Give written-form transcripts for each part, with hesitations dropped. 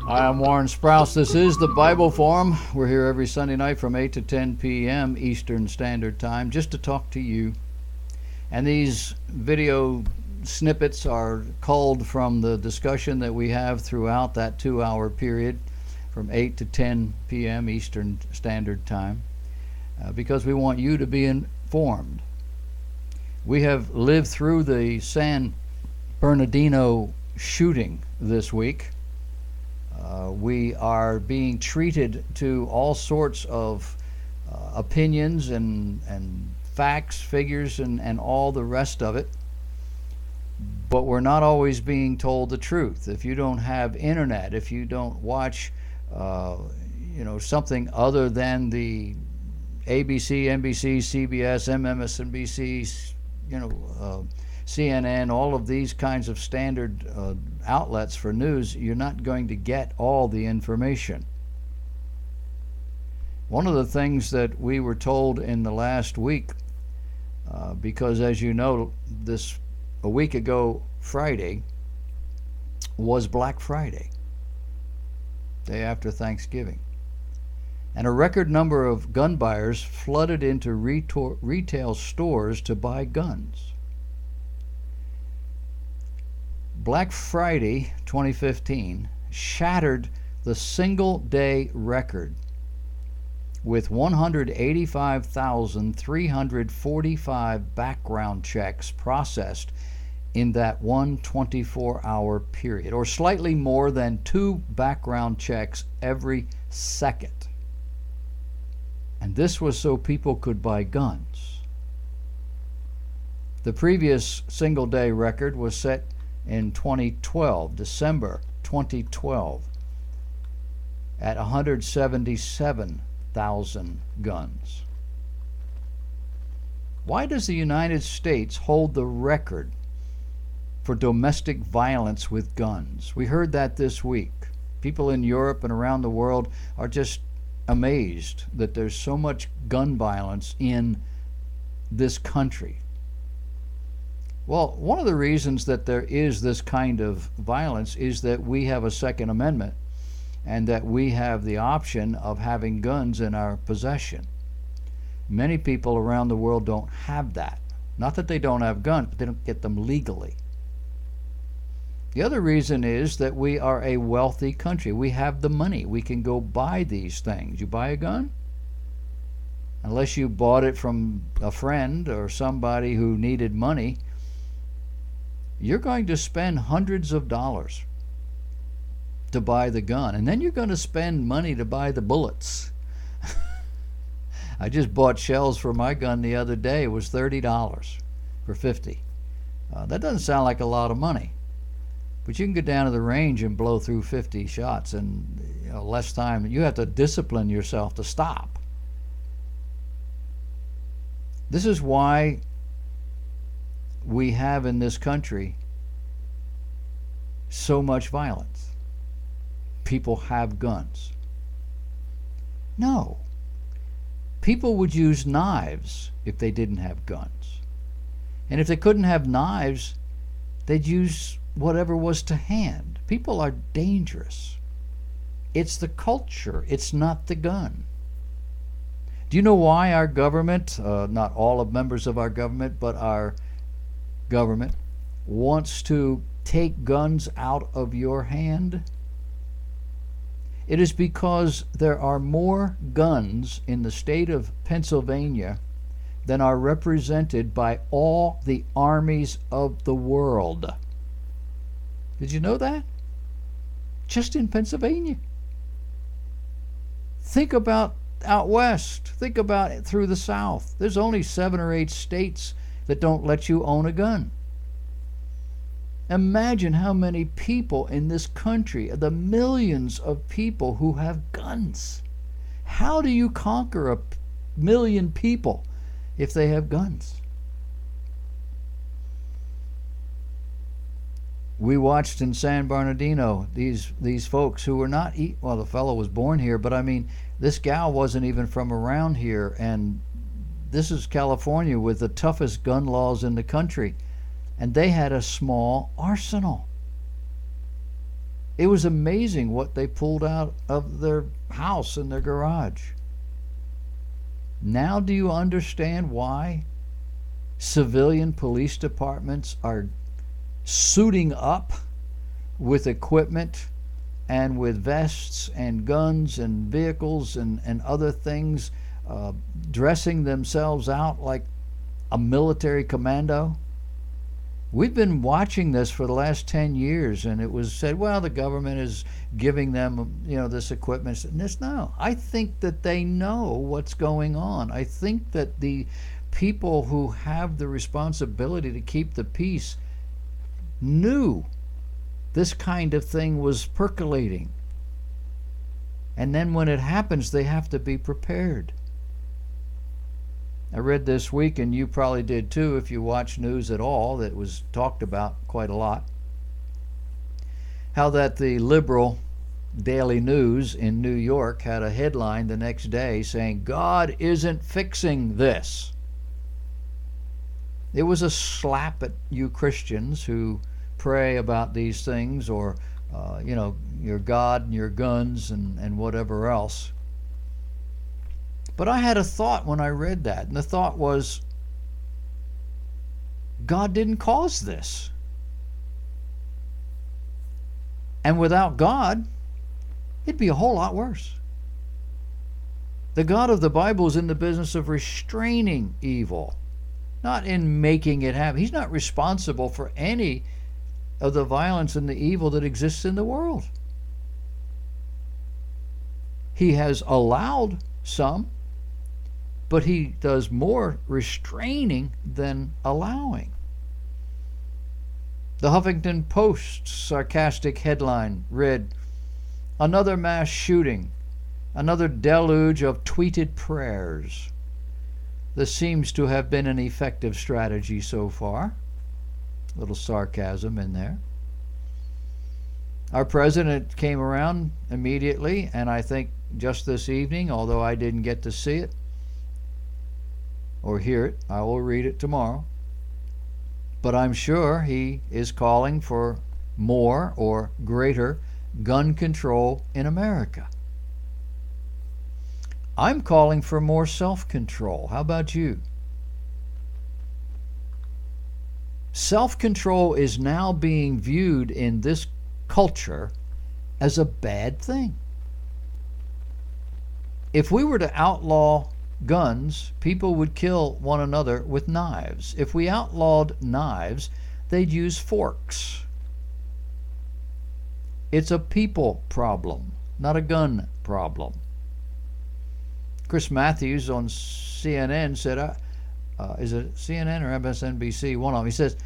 Hi, I'm Warren Sprouse. This is the Bible Forum. We're here every Sunday night from 8 to 10 p.m. Eastern Standard Time just to talk to you. And these video snippets are culled from the discussion that we have throughout that 2-hour period from 8 to 10 p.m. Eastern Standard Time because we want you to be informed. We have lived through the San Bernardino shooting this week. We are being treated to all sorts of opinions and facts, figures, and all the rest of it. But we're not always being told the truth. If you don't have internet, if you don't watch, something other than the ABC, NBC, CBS, MSNBC, CNN, all of these kinds of standard outlets for news, you're not going to get all the information. One of the things that we were told in the last week, because as you know, a week ago Friday was Black Friday, day after Thanksgiving. And a record number of gun buyers flooded into retail stores to buy guns. Black Friday 2015 shattered the single-day record with 185,345 background checks processed in that one 24-hour period, or slightly more than 2 background checks every second. And this was so people could buy guns. The previous single-day record was set in 2012, December 2012, at 177,000 guns. Why does the United States hold the record for domestic violence with guns? We heard that this week. People in Europe and around the world are just amazed that there's so much gun violence in this country. Well, one of the reasons that there is this kind of violence is that we have a Second Amendment and that we have the option of having guns in our possession. Many people around the world don't have that. Not that they don't have guns, but they don't get them legally. The other reason is that we are a wealthy country. We have the money. We can go buy these things. You buy a gun? Unless you bought it from a friend or somebody who needed money, you're going to spend hundreds of dollars to buy the gun, and then you're going to spend money to buy the bullets. I just bought shells for my gun the other day. It was $30 for 50. That doesn't sound like a lot of money, but you can go down to the range and blow through 50 shots in less time. You have to discipline yourself to stop. This is why we have in this country so much violence. People have guns. No. People would use knives if they didn't have guns. And if they couldn't have knives, they'd use whatever was to hand. People are dangerous. It's the culture, it's not the gun. Do you know why our government, not all of members of our government, but our government wants to take guns out of your hand? It is because there are more guns in the state of Pennsylvania than are represented by all the armies of the world. Did you know that? Just in Pennsylvania. Think about out west. Think about it through the South. There's only 7 or 8 states that don't let you own a gun. Imagine how many people in this country, the millions of people who have guns. How do you conquer a million people if they have guns? We watched in San Bernardino these folks who were not, well, the fellow was born here, but I mean, this gal wasn't even from around here, and this is California with the toughest gun laws in the country, and they had a small arsenal. It was amazing what they pulled out of their house and their garage. Now do you understand why civilian police departments are suiting up with equipment and with vests and guns and vehicles and other things, dressing themselves out like a military commando? We've been watching this for the last 10 years, and it was said, well, the government is giving them, this equipment. And this, no, I think that they know what's going on. I think that the people who have the responsibility to keep the peace knew this kind of thing was percolating. And then when it happens, they have to be prepared. I read this week, and you probably did too if you watch news at all, that was talked about quite a lot, how that the liberal Daily News in New York had a headline the next day saying, God isn't fixing this. It was a slap at you Christians who pray about these things, or your God and your guns and whatever else. But I had a thought when I read that, and the thought was, God didn't cause this. And without God, it'd be a whole lot worse. The God of the Bible is in the business of restraining evil, not in making it happen. He's not responsible for any of the violence and the evil that exists in the world. He has allowed some, but he does more restraining than allowing. The Huffington Post's sarcastic headline read, another mass shooting, another deluge of tweeted prayers. This seems to have been an effective strategy so far. A little sarcasm in there. Our president came around immediately, and I think just this evening, although I didn't get to see it or hear it, I will read it tomorrow. But I'm sure he is calling for more or greater gun control in America. I'm calling for more self-control. How about you? Self-control is now being viewed in this culture as a bad thing. If we were to outlaw guns, people would kill one another with knives. If we outlawed knives, they'd use forks. It's a people problem, not a gun problem. Chris Matthews on CNN said, is it CNN or MSNBC? One of them. He says,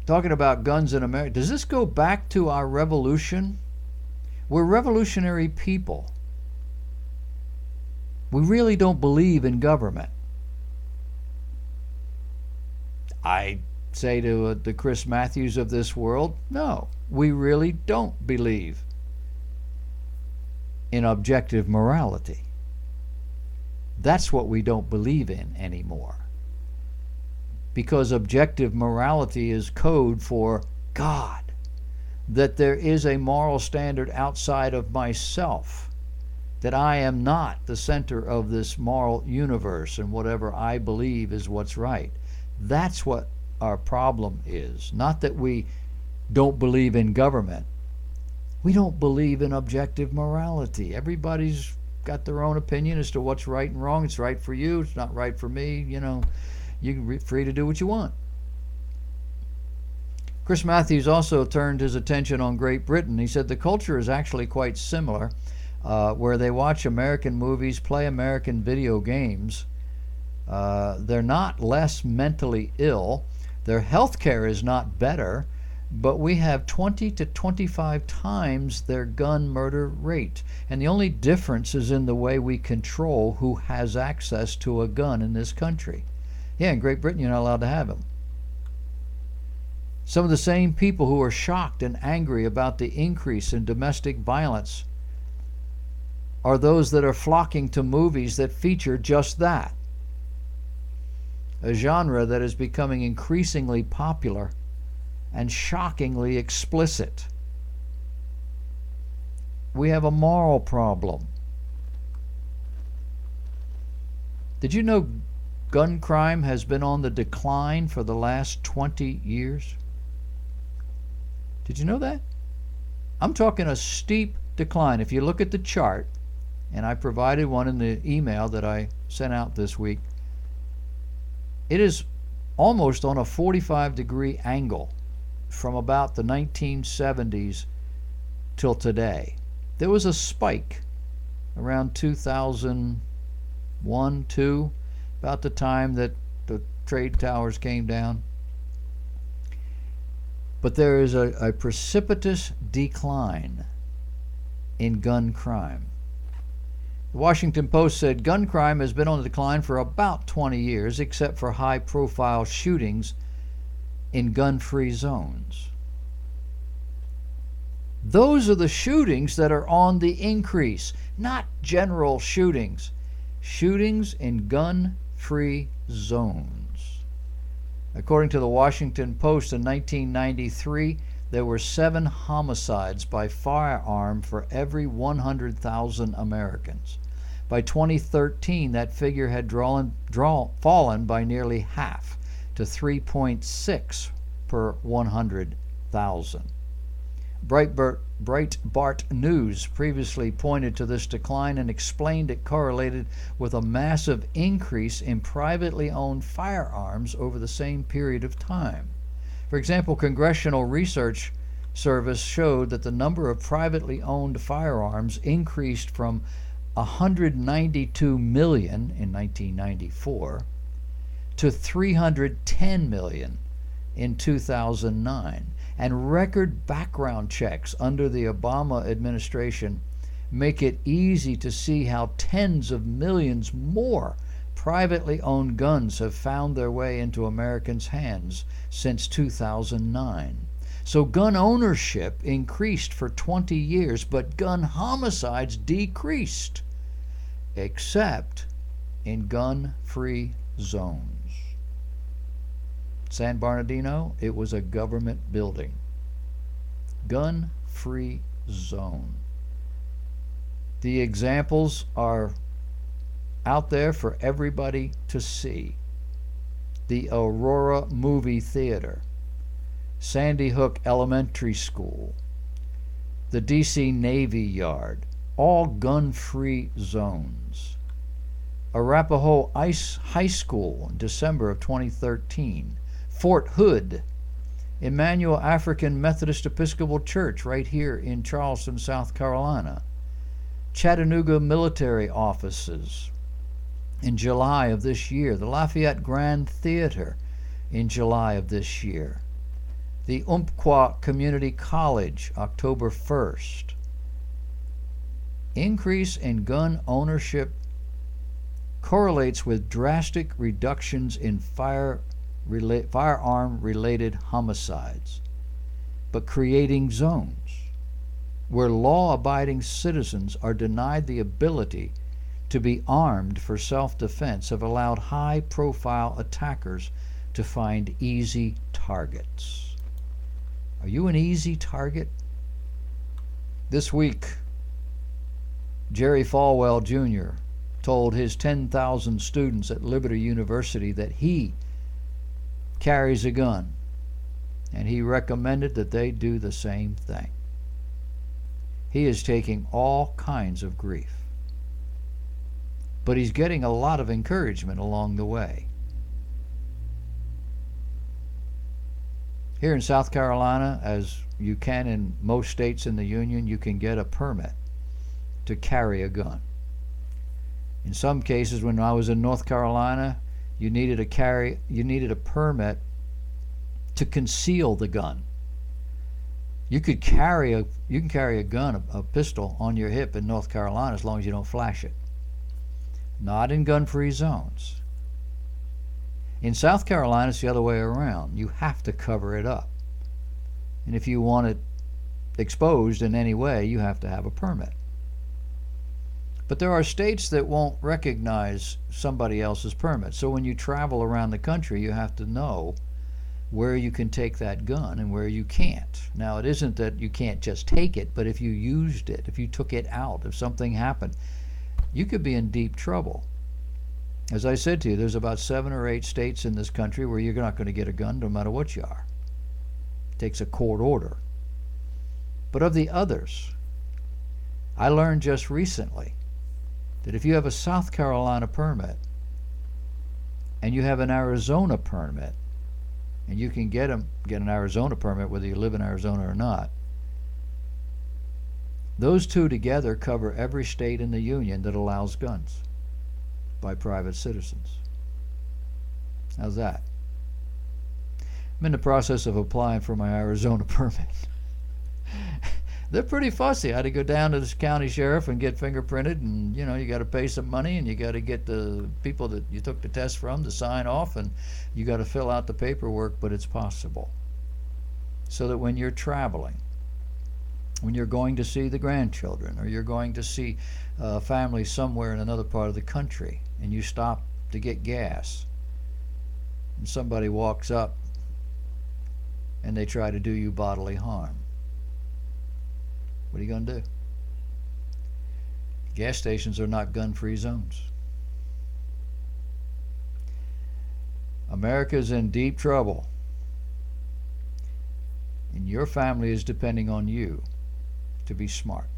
talking about guns in America, does this go back to our revolution? We're revolutionary people. We really don't believe in government. I say to the Chris Matthews of this world, no, we really don't believe in objective morality. That's what we don't believe in anymore. Because objective morality is code for God. That there is a moral standard outside of myself. That I am not the center of this moral universe, and whatever I believe is what's right. That's what our problem is. Not that we don't believe in government. We don't believe in objective morality. Everybody's got their own opinion as to what's right and wrong. It's right for you. It's not right for me. You're free to do what you want. Chris Matthews also turned his attention on Great Britain. He said the culture is actually quite similar, where they watch American movies, play American video games. They're not less mentally ill. Their health care is not better, but we have 20 to 25 times their gun murder rate. And the only difference is in the way we control who has access to a gun in this country. Yeah, in Great Britain, you're not allowed to have them. Some of the same people who are shocked and angry about the increase in domestic violence are those that are flocking to movies that feature just that. A genre that is becoming increasingly popular and shockingly explicit. we have a moral problem. Did you know gun crime has been on the decline for the last 20 years? Did you know that? I'm talking a steep decline. If you look at the chart, and I provided one in the email that I sent out this week, it is almost on a 45-degree angle from about the 1970s till today. There was a spike around 2001, 2, about the time that the trade towers came down. But there is a precipitous decline in gun crime. The Washington Post said gun crime has been on the decline for about 20 years, except for high-profile shootings in gun-free zones. Those are the shootings that are on the increase, not general shootings. Shootings in gun-free zones. According to the Washington Post, in 1993, there were 7 homicides by firearm for every 100,000 Americans. By 2013, that figure had fallen by nearly half to 3.6 per 100,000. Breitbart News previously pointed to this decline and explained it correlated with a massive increase in privately owned firearms over the same period of time. For example, Congressional Research Service showed that the number of privately owned firearms increased from 192 million in 1994 to 310 million in 2009. And record background checks under the Obama administration make it easy to see how tens of millions more privately owned guns have found their way into Americans' hands since 2009. So gun ownership increased for 20 years, but gun homicides decreased, except in gun-free zones. San Bernardino, it was a government building. Gun-free zone. The examples are out there for everybody to see. The Aurora Movie Theater, Sandy Hook Elementary School, the DC Navy Yard, all gun-free zones. Arapahoe High School in December of 2013. Fort Hood, Emmanuel African Methodist Episcopal Church right here in Charleston, South Carolina. Chattanooga military offices in July of this year. The Lafayette Grand Theater in July of this year. The Umpqua Community College, October 1st. Increase in gun ownership correlates with drastic reductions in firearm-related homicides, but creating zones where law-abiding citizens are denied the ability to be armed for self-defense have allowed high-profile attackers to find easy targets. Are you an easy target? This week, Jerry Falwell Jr. told his 10,000 students at Liberty University that he carries a gun, and he recommended that they do the same thing. He is taking all kinds of grief, but he's getting a lot of encouragement along the way. Here in South Carolina, as you can in most states in the Union, you can get a permit to carry a gun. In some cases, when I was in North Carolina, you needed a permit to conceal the gun. You can carry a gun, a pistol on your hip in North Carolina as long as you don't flash it. Not in gun-free zones. In South Carolina, it's the other way around. You have to cover it up. And if you want it exposed in any way, you have to have a permit. But there are states that won't recognize somebody else's permit. So when you travel around the country, you have to know where you can take that gun and where you can't. Now, it isn't that you can't just take it, but if you used it, if you took it out, if something happened, you could be in deep trouble. As I said to you, there's about 7 or 8 states in this country where you're not going to get a gun no matter what you are. It takes a court order. But of the others, I learned just recently that if you have a South Carolina permit and you have an Arizona permit, and you can get an Arizona permit whether you live in Arizona or not, those two together cover every state in the union that allows guns by private citizens. How's that? I'm in the process of applying for my Arizona permit. They're pretty fussy. I had to go down to this county sheriff and get fingerprinted, and you got to pay some money, and you got to get the people that you took the test from to sign off, and you got to fill out the paperwork, but it's possible. So that when you're traveling, when you're going to see the grandchildren, or you're going to see a family somewhere in another part of the country, and you stop to get gas, and somebody walks up and they try to do you bodily harm, what are you going to do? Gas stations are not gun-free zones. America's in deep trouble, and your family is depending on you to be smart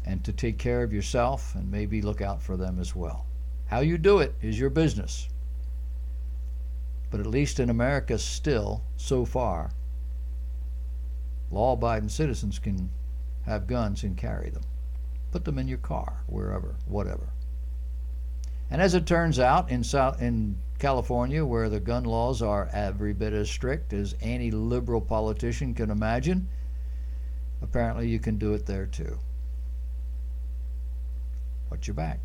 and to take care of yourself and maybe look out for them as well. How you do it is your business. But at least in America still, so far, law-abiding citizens can have guns and carry them. Put them in your car, wherever, whatever. And as it turns out, in California, where the gun laws are every bit as strict as any liberal politician can imagine, apparently you can do it there too. Watch your back.